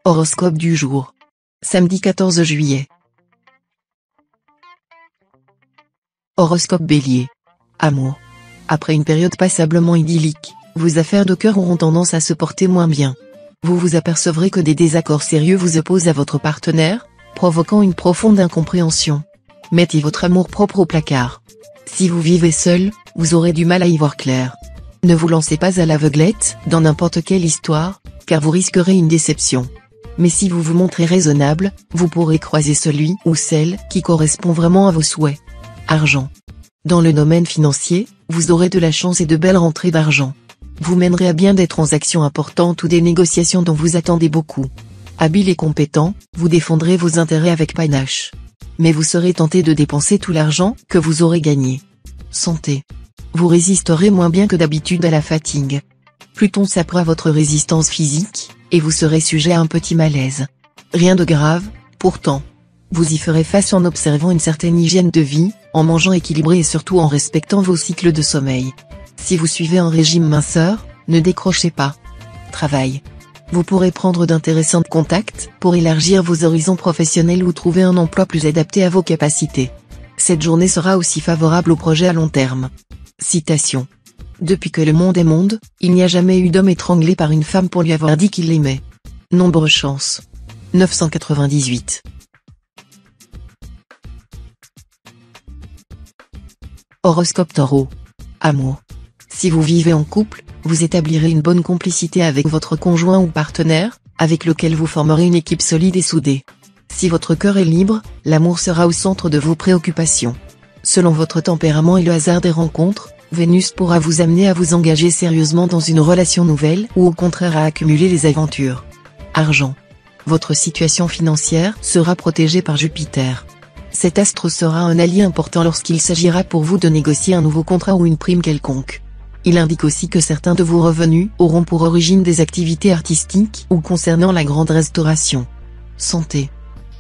Horoscope du jour. Samedi 14 juillet. Horoscope Bélier. Amour. Après une période passablement idyllique, vos affaires de cœur auront tendance à se porter moins bien. Vous vous apercevrez que des désaccords sérieux vous opposent à votre partenaire, provoquant une profonde incompréhension. Mettez votre amour-propre au placard. Si vous vivez seul, vous aurez du mal à y voir clair. Ne vous lancez pas à l'aveuglette dans n'importe quelle histoire, car vous risquerez une déception. Mais si vous vous montrez raisonnable, vous pourrez croiser celui ou celle qui correspond vraiment à vos souhaits. Argent. Dans le domaine financier, vous aurez de la chance et de belles rentrées d'argent. Vous mènerez à bien des transactions importantes ou des négociations dont vous attendez beaucoup. Habile et compétent, vous défendrez vos intérêts avec panache. Mais vous serez tenté de dépenser tout l'argent que vous aurez gagné. Santé. Vous résisterez moins bien que d'habitude à la fatigue. Pluton sapera votre résistance physique, et vous serez sujet à un petit malaise. Rien de grave, pourtant. Vous y ferez face en observant une certaine hygiène de vie, en mangeant équilibré et surtout en respectant vos cycles de sommeil. Si vous suivez un régime minceur, ne décrochez pas. Travail. Vous pourrez prendre d'intéressants contacts pour élargir vos horizons professionnels ou trouver un emploi plus adapté à vos capacités. Cette journée sera aussi favorable aux projets à long terme. Citation. Depuis que le monde est monde, il n'y a jamais eu d'homme étranglé par une femme pour lui avoir dit qu'il l'aimait. Nombre chance. 998. Horoscope Taureau. Amour. Si vous vivez en couple, vous établirez une bonne complicité avec votre conjoint ou partenaire, avec lequel vous formerez une équipe solide et soudée. Si votre cœur est libre, l'amour sera au centre de vos préoccupations. Selon votre tempérament et le hasard des rencontres, Vénus pourra vous amener à vous engager sérieusement dans une relation nouvelle ou au contraire à accumuler les aventures. Argent. Votre situation financière sera protégée par Jupiter. Cet astre sera un allié important lorsqu'il s'agira pour vous de négocier un nouveau contrat ou une prime quelconque. Il indique aussi que certains de vos revenus auront pour origine des activités artistiques ou concernant la grande restauration. Santé.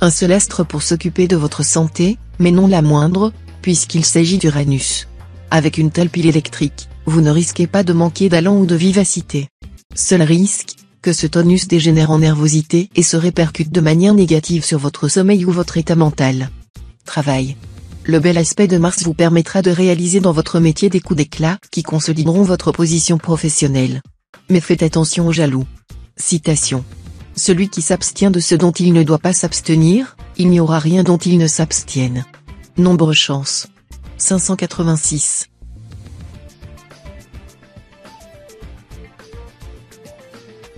Un seul astre pour s'occuper de votre santé, mais non la moindre, puisqu'il s'agit d'Uranus. Avec une telle pile électrique, vous ne risquez pas de manquer d'allant ou de vivacité. Seul risque, que ce tonus dégénère en nervosité et se répercute de manière négative sur votre sommeil ou votre état mental. Travail. Le bel aspect de Mars vous permettra de réaliser dans votre métier des coups d'éclat qui consolideront votre position professionnelle. Mais faites attention aux jaloux. Citation. Celui qui s'abstient de ce dont il ne doit pas s'abstenir, il n'y aura rien dont il ne s'abstienne. Nombre chance. 586.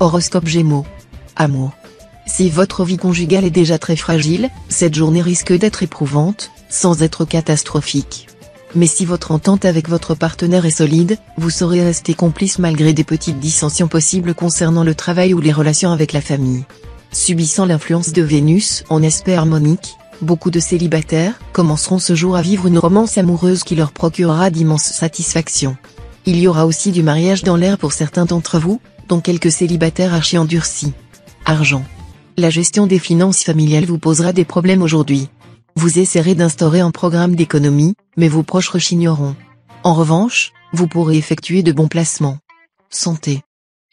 Horoscope Gémeaux. Amour. Si votre vie conjugale est déjà très fragile, cette journée risque d'être éprouvante, sans être catastrophique. Mais si votre entente avec votre partenaire est solide, vous saurez rester complice malgré des petites dissensions possibles concernant le travail ou les relations avec la famille. Subissant l'influence de Vénus en aspect harmonique, beaucoup de célibataires commenceront ce jour à vivre une romance amoureuse qui leur procurera d'immenses satisfactions. Il y aura aussi du mariage dans l'air pour certains d'entre vous, dont quelques célibataires archi-endurcis. Argent. La gestion des finances familiales vous posera des problèmes aujourd'hui. Vous essaierez d'instaurer un programme d'économie, mais vos proches rechigneront. En revanche, vous pourrez effectuer de bons placements. Santé.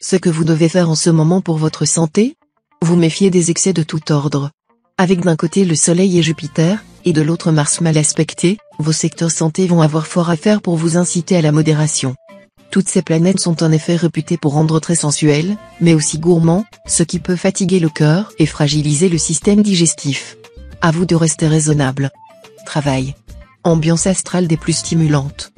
Ce que vous devez faire en ce moment pour votre santé ? Vous méfiez des excès de tout ordre. Avec d'un côté le Soleil et Jupiter, et de l'autre Mars mal aspecté, vos secteurs santé vont avoir fort à faire pour vous inciter à la modération. Toutes ces planètes sont en effet réputées pour rendre très sensuels, mais aussi gourmands, ce qui peut fatiguer le cœur et fragiliser le système digestif. À vous de rester raisonnable. Travail. Ambiance astrale des plus stimulantes.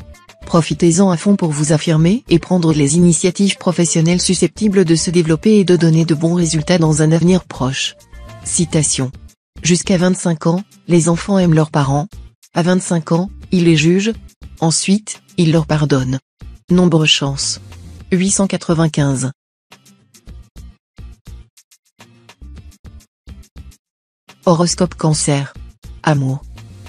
Profitez-en à fond pour vous affirmer et prendre les initiatives professionnelles susceptibles de se développer et de donner de bons résultats dans un avenir proche. Citation. Jusqu'à 25 ans, les enfants aiment leurs parents. À 25 ans, ils les jugent. Ensuite, ils leur pardonnent. Nombre chance. 895. Horoscope Cancer. Amour.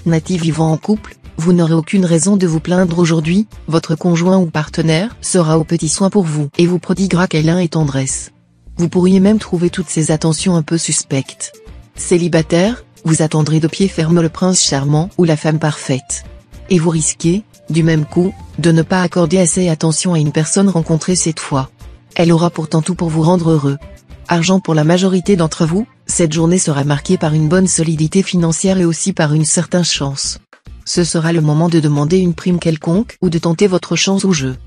Natif vivant en couple, vous n'aurez aucune raison de vous plaindre aujourd'hui, votre conjoint ou partenaire sera aux petits soins pour vous et vous prodiguera câlins et tendresse. Vous pourriez même trouver toutes ces attentions un peu suspectes. Célibataire, vous attendrez de pied ferme le prince charmant ou la femme parfaite. Et vous risquez, du même coup, de ne pas accorder assez attention à une personne rencontrée cette fois. Elle aura pourtant tout pour vous rendre heureux. Argent pour la majorité d'entre vous, cette journée sera marquée par une bonne solidité financière et aussi par une certaine chance. Ce sera le moment de demander une prime quelconque ou de tenter votre chance au jeu.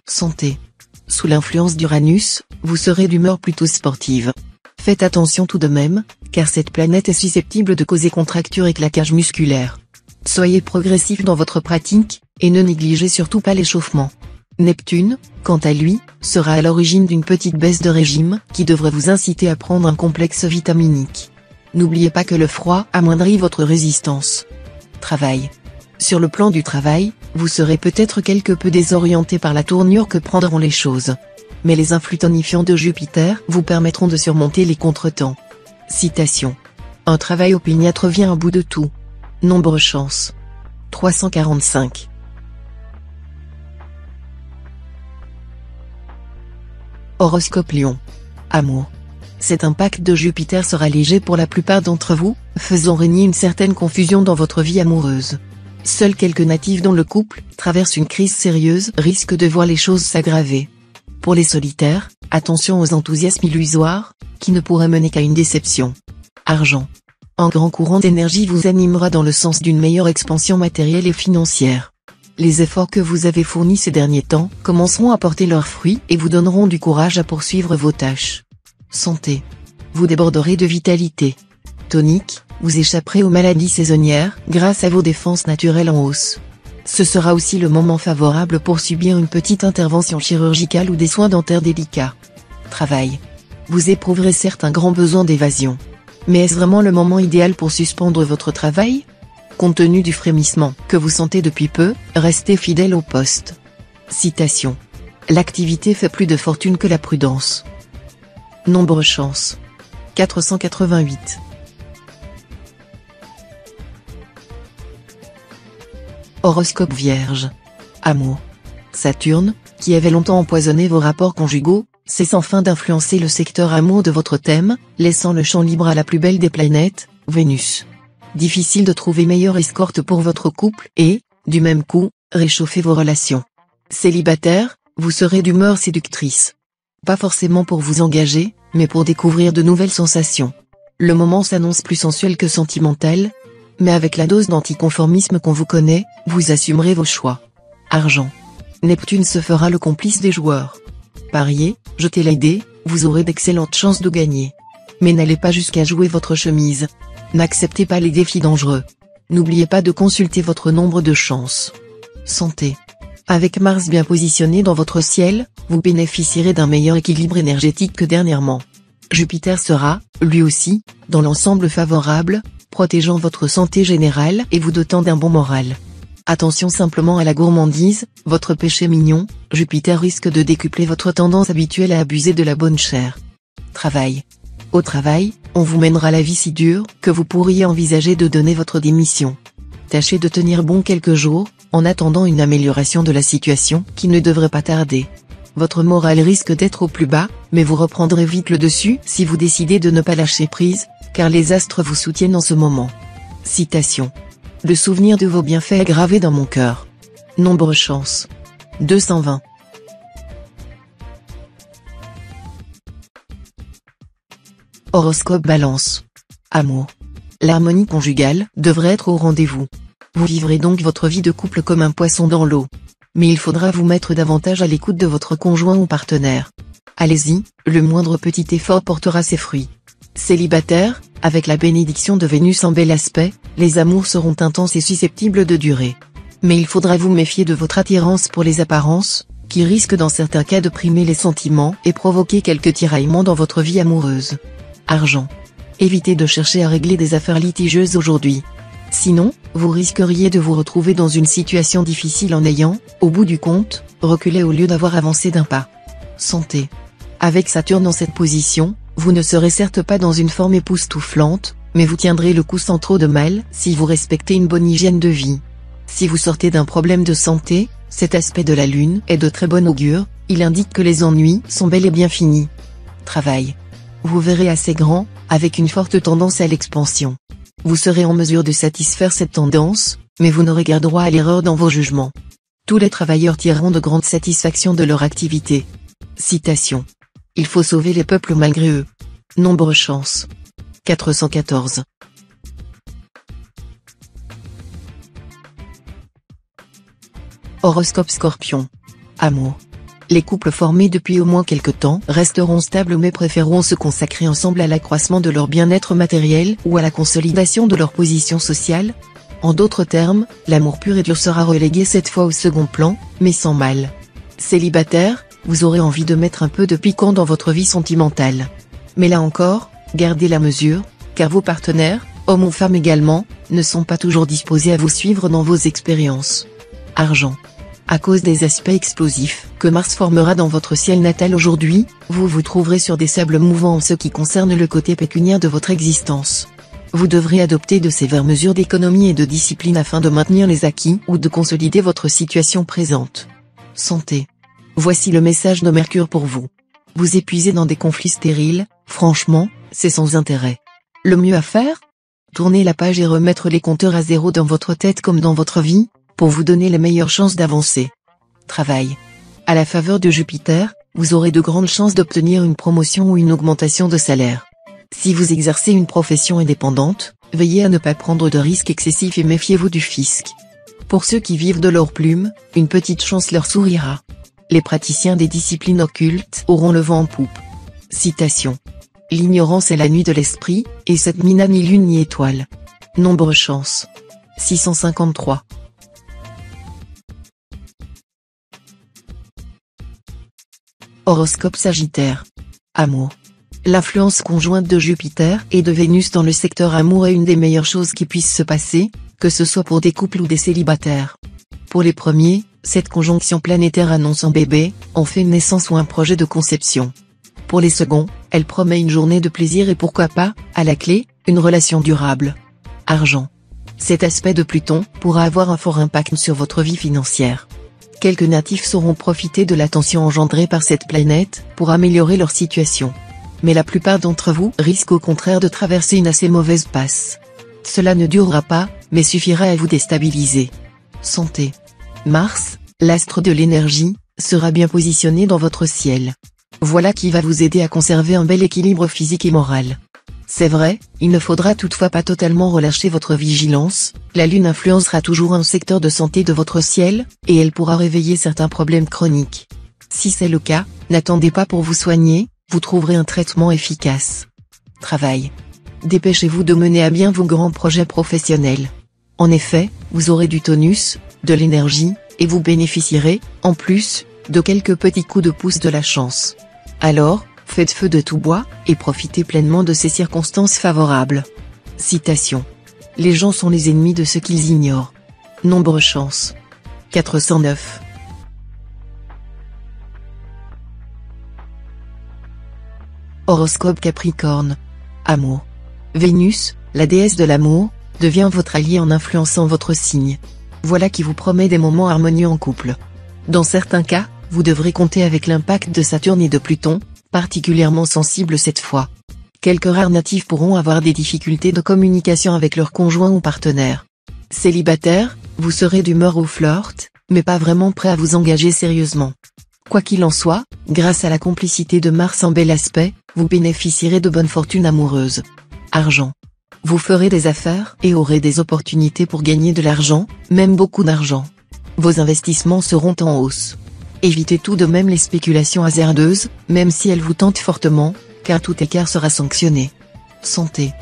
Santé. Sous l'influence d'Uranus, vous serez d'humeur plutôt sportive. Faites attention tout de même, car cette planète est susceptible de causer contractures et claquages musculaires. Soyez progressif dans votre pratique, et ne négligez surtout pas l'échauffement. Neptune, quant à lui, sera à l'origine d'une petite baisse de régime, qui devrait vous inciter à prendre un complexe vitaminique. N'oubliez pas que le froid amoindrit votre résistance. Travail. Sur le plan du travail, vous serez peut-être quelque peu désorienté par la tournure que prendront les choses. Mais les influx tonifiants de Jupiter vous permettront de surmonter les contretemps. Citation. Un travail opiniâtre vient à bout de tout. Nombre chance. 345. Horoscope Lion. Amour. Cet impact de Jupiter sera léger pour la plupart d'entre vous, faisant régner une certaine confusion dans votre vie amoureuse. Seuls quelques natifs dont le couple traverse une crise sérieuse risquent de voir les choses s'aggraver. Pour les solitaires, attention aux enthousiasmes illusoires, qui ne pourraient mener qu'à une déception. Argent. Un grand courant d'énergie vous animera dans le sens d'une meilleure expansion matérielle et financière. Les efforts que vous avez fournis ces derniers temps commenceront à porter leurs fruits et vous donneront du courage à poursuivre vos tâches. Santé. Vous déborderez de vitalité. Tonique, vous échapperez aux maladies saisonnières grâce à vos défenses naturelles en hausse. Ce sera aussi le moment favorable pour subir une petite intervention chirurgicale ou des soins dentaires délicats. Travail. Vous éprouverez certes un grand besoin d'évasion. Mais est-ce vraiment le moment idéal pour suspendre votre travail ? Compte tenu du frémissement que vous sentez depuis peu, restez fidèle au poste. Citation. L'activité fait plus de fortune que la prudence. Nombre chance. 488. Horoscope Vierge. Amour. Saturne, qui avait longtemps empoisonné vos rapports conjugaux, cesse enfin d'influencer le secteur amour de votre thème, laissant le champ libre à la plus belle des planètes, Vénus. Difficile de trouver meilleure escorte pour votre couple et, du même coup, réchauffer vos relations. Célibataire, vous serez d'humeur séductrice. Pas forcément pour vous engager, mais pour découvrir de nouvelles sensations. Le moment s'annonce plus sensuel que sentimental, mais avec la dose d'anticonformisme qu'on vous connaît, vous assumerez vos choix. Argent. Neptune se fera le complice des joueurs. Pariez, jetez les dés, vous aurez d'excellentes chances de gagner. Mais n'allez pas jusqu'à jouer votre chemise. N'acceptez pas les défis dangereux. N'oubliez pas de consulter votre nombre de chances. Santé. Avec Mars bien positionné dans votre ciel, vous bénéficierez d'un meilleur équilibre énergétique que dernièrement. Jupiter sera, lui aussi, dans l'ensemble favorable, protégeant votre santé générale et vous dotant d'un bon moral. Attention simplement à la gourmandise, votre péché mignon, Jupiter risque de décupler votre tendance habituelle à abuser de la bonne chair. Travail. Au travail, on vous mènera la vie si dure que vous pourriez envisager de donner votre démission. Tâchez de tenir bon quelques jours, en attendant une amélioration de la situation qui ne devrait pas tarder. Votre morale risque d'être au plus bas, mais vous reprendrez vite le dessus si vous décidez de ne pas lâcher prise, car les astres vous soutiennent en ce moment. Citation. Le souvenir de vos bienfaits est gravé dans mon cœur. Nombre chance. 220. Horoscope Balance. Amour. L'harmonie conjugale devrait être au rendez-vous. Vous vivrez donc votre vie de couple comme un poisson dans l'eau. Mais il faudra vous mettre davantage à l'écoute de votre conjoint ou partenaire. Allez-y, le moindre petit effort portera ses fruits. Célibataire, avec la bénédiction de Vénus en bel aspect, les amours seront intenses et susceptibles de durer. Mais il faudra vous méfier de votre attirance pour les apparences, qui risque dans certains cas de primer les sentiments et provoquer quelques tiraillements dans votre vie amoureuse. Argent. Évitez de chercher à régler des affaires litigieuses aujourd'hui. Sinon, vous risqueriez de vous retrouver dans une situation difficile en ayant, au bout du compte, reculé au lieu d'avoir avancé d'un pas. Santé. Avec Saturne dans cette position, vous ne serez certes pas dans une forme époustouflante, mais vous tiendrez le coup sans trop de mal si vous respectez une bonne hygiène de vie. Si vous sortez d'un problème de santé, cet aspect de la Lune est de très bon augure, il indique que les ennuis sont bel et bien finis. Travail. Vous verrez assez grand, avec une forte tendance à l'expansion. Vous serez en mesure de satisfaire cette tendance, mais vous n'aurez guère droit à l'erreur dans vos jugements. Tous les travailleurs tireront de grandes satisfactions de leur activité. Citation. Il faut sauver les peuples malgré eux. Nombre chance. 414. Horoscope Scorpion. Amour. Les couples formés depuis au moins quelque temps resteront stables mais préféreront se consacrer ensemble à l'accroissement de leur bien-être matériel ou à la consolidation de leur position sociale. En d'autres termes, l'amour pur et dur sera relégué cette fois au second plan, mais sans mal. Célibataire, vous aurez envie de mettre un peu de piquant dans votre vie sentimentale. Mais là encore, gardez la mesure, car vos partenaires, hommes ou femmes également, ne sont pas toujours disposés à vous suivre dans vos expériences. Argent. À cause des aspects explosifs que Mars formera dans votre ciel natal aujourd'hui, vous vous trouverez sur des sables mouvants en ce qui concerne le côté pécuniaire de votre existence. Vous devrez adopter de sévères mesures d'économie et de discipline afin de maintenir les acquis ou de consolider votre situation présente. Santé. Voici le message de Mercure pour vous. Vous épuisez dans des conflits stériles, franchement, c'est sans intérêt. Le mieux à faire ? Tourner la page et remettre les compteurs à zéro dans votre tête comme dans votre vie, pour vous donner les meilleures chances d'avancer. Travail. À la faveur de Jupiter, vous aurez de grandes chances d'obtenir une promotion ou une augmentation de salaire. Si vous exercez une profession indépendante, veillez à ne pas prendre de risques excessifs et méfiez-vous du fisc. Pour ceux qui vivent de leur plume, une petite chance leur sourira. Les praticiens des disciplines occultes auront le vent en poupe. Citation. L'ignorance est la nuit de l'esprit, et cette nuit n'a ni lune ni étoile. Nombre chance. 653. Horoscope Sagittaire. Amour. L'influence conjointe de Jupiter et de Vénus dans le secteur amour est une des meilleures choses qui puissent se passer, que ce soit pour des couples ou des célibataires. Pour les premiers, cette conjonction planétaire annonce un bébé, en fait une naissance ou un projet de conception. Pour les seconds, elle promet une journée de plaisir et pourquoi pas, à la clé, une relation durable. Argent. Cet aspect de Pluton pourra avoir un fort impact sur votre vie financière. Quelques natifs sauront profiter de l'attention engendrée par cette planète pour améliorer leur situation. Mais la plupart d'entre vous risquent au contraire de traverser une assez mauvaise passe. Cela ne durera pas, mais suffira à vous déstabiliser. Santé. Mars, l'astre de l'énergie, sera bien positionné dans votre ciel. Voilà qui va vous aider à conserver un bel équilibre physique et moral. C'est vrai, il ne faudra toutefois pas totalement relâcher votre vigilance, la Lune influencera toujours un secteur de santé de votre ciel, et elle pourra réveiller certains problèmes chroniques. Si c'est le cas, n'attendez pas pour vous soigner, vous trouverez un traitement efficace. Travail. Dépêchez-vous de mener à bien vos grands projets professionnels. En effet, vous aurez du tonus, de l'énergie, et vous bénéficierez, en plus, de quelques petits coups de pouce de la chance. Alors, faites feu de tout bois, et profitez pleinement de ces circonstances favorables. Citation. Les gens sont les ennemis de ce qu'ils ignorent. Nombre chance. 409. Horoscope Capricorne. Amour. Vénus, la déesse de l'amour, devient votre allié en influençant votre signe. Voilà qui vous promet des moments harmonieux en couple. Dans certains cas, vous devrez compter avec l'impact de Saturne et de Pluton, particulièrement sensibles cette fois. Quelques rares natifs pourront avoir des difficultés de communication avec leur conjoint ou partenaire. Célibataire, vous serez d'humeur au flirt, mais pas vraiment prêt à vous engager sérieusement. Quoi qu'il en soit, grâce à la complicité de Mars en bel aspect, vous bénéficierez de bonne fortune amoureuse. Argent. Vous ferez des affaires et aurez des opportunités pour gagner de l'argent, même beaucoup d'argent. Vos investissements seront en hausse. Évitez tout de même les spéculations hasardeuses, même si elles vous tentent fortement, car tout écart sera sanctionné. Santé.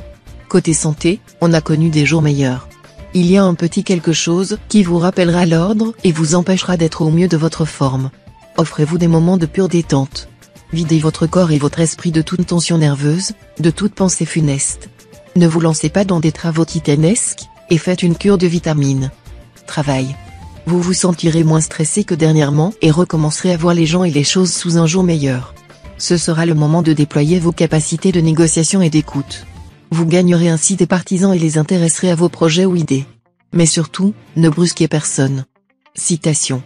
Côté santé, on a connu des jours meilleurs. Il y a un petit quelque chose qui vous rappellera l'ordre et vous empêchera d'être au mieux de votre forme. Offrez-vous des moments de pure détente. Videz votre corps et votre esprit de toute tension nerveuse, de toute pensée funeste. Ne vous lancez pas dans des travaux titanesques, et faites une cure de vitamines. Travail. Vous vous sentirez moins stressé que dernièrement et recommencerez à voir les gens et les choses sous un jour meilleur. Ce sera le moment de déployer vos capacités de négociation et d'écoute. Vous gagnerez ainsi des partisans et les intéresserez à vos projets ou idées. Mais surtout, ne brusquez personne. Citation.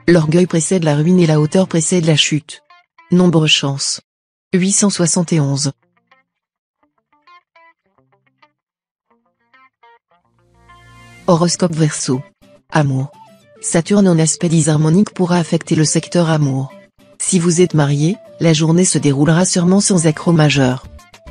L'orgueil précède la ruine et la hauteur précède la chute. Nombre chance. 871. Horoscope Verseau. Amour. Saturne en aspect disharmonique pourra affecter le secteur amour. Si vous êtes marié, la journée se déroulera sûrement sans accroc majeur.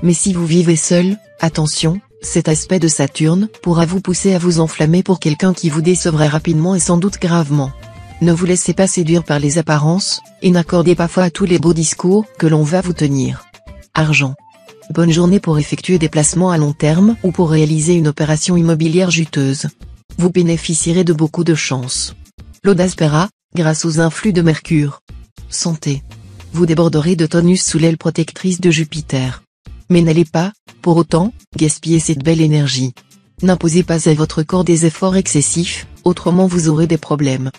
Mais si vous vivez seul, attention, cet aspect de Saturne pourra vous pousser à vous enflammer pour quelqu'un qui vous décevrait rapidement et sans doute gravement. Ne vous laissez pas séduire par les apparences, et n'accordez pas foi à tous les beaux discours que l'on va vous tenir. Argent. Bonne journée pour effectuer des placements à long terme ou pour réaliser une opération immobilière juteuse. Vous bénéficierez de beaucoup de chance. L'audace paiera, grâce aux influx de Mercure. Santé. Vous déborderez de tonus sous l'aile protectrice de Jupiter. Mais n'allez pas, pour autant, gaspiller cette belle énergie. N'imposez pas à votre corps des efforts excessifs, autrement vous aurez des problèmes.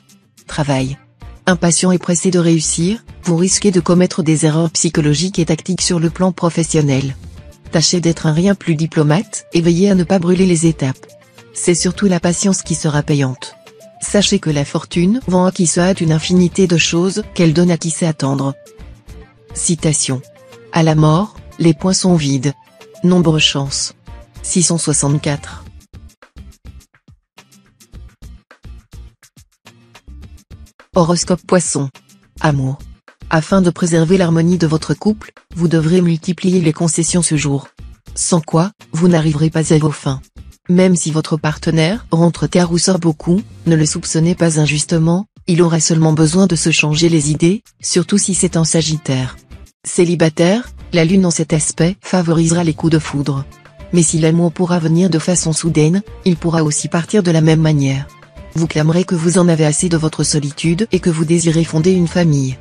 Travail. Impatient et pressé de réussir, vous risquez de commettre des erreurs psychologiques et tactiques sur le plan professionnel. Tâchez d'être un rien plus diplomate et veillez à ne pas brûler les étapes. C'est surtout la patience qui sera payante. Sachez que la fortune vend à qui se hâte une infinité de choses qu'elle donne à qui sait attendre. Citation. À la mort, les poings sont vides. Nombre chance. 664. Horoscope Poisson. Amour. Afin de préserver l'harmonie de votre couple, vous devrez multiplier les concessions ce jour. Sans quoi, vous n'arriverez pas à vos fins. Même si votre partenaire rentre tard ou sort beaucoup, ne le soupçonnez pas injustement, il aura seulement besoin de se changer les idées, surtout si c'est un Sagittaire. Célibataire, la lune en cet aspect favorisera les coups de foudre. Mais si l'amour pourra venir de façon soudaine, il pourra aussi partir de la même manière. Vous clamerez que vous en avez assez de votre solitude et que vous désirez fonder une famille.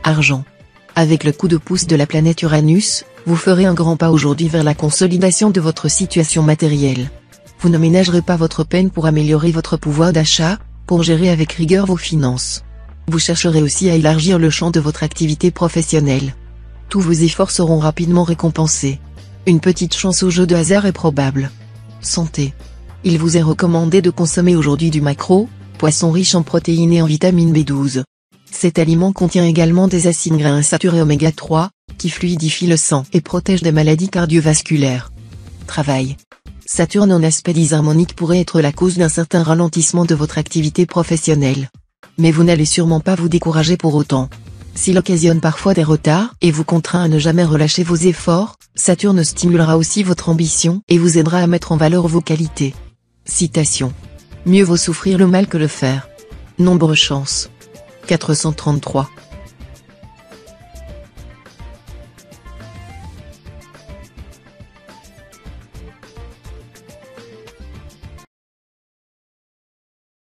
Argent. Avec le coup de pouce de la planète Uranus, vous ferez un grand pas aujourd'hui vers la consolidation de votre situation matérielle. Vous ne ménagerez pas votre peine pour améliorer votre pouvoir d'achat, pour gérer avec rigueur vos finances. Vous chercherez aussi à élargir le champ de votre activité professionnelle. Tous vos efforts seront rapidement récompensés. Une petite chance au jeu de hasard est probable. Santé. Il vous est recommandé de consommer aujourd'hui du maquereau, poisson riche en protéines et en vitamine B12. Cet aliment contient également des acides gras insaturés oméga 3, qui fluidifient le sang et protègent des maladies cardiovasculaires. Travail. Saturne en aspect disharmonique pourrait être la cause d'un certain ralentissement de votre activité professionnelle. Mais vous n'allez sûrement pas vous décourager pour autant. S'il occasionne parfois des retards et vous contraint à ne jamais relâcher vos efforts, Saturne stimulera aussi votre ambition et vous aidera à mettre en valeur vos qualités. Citation. Mieux vaut souffrir le mal que le faire. Nombre chance. 433.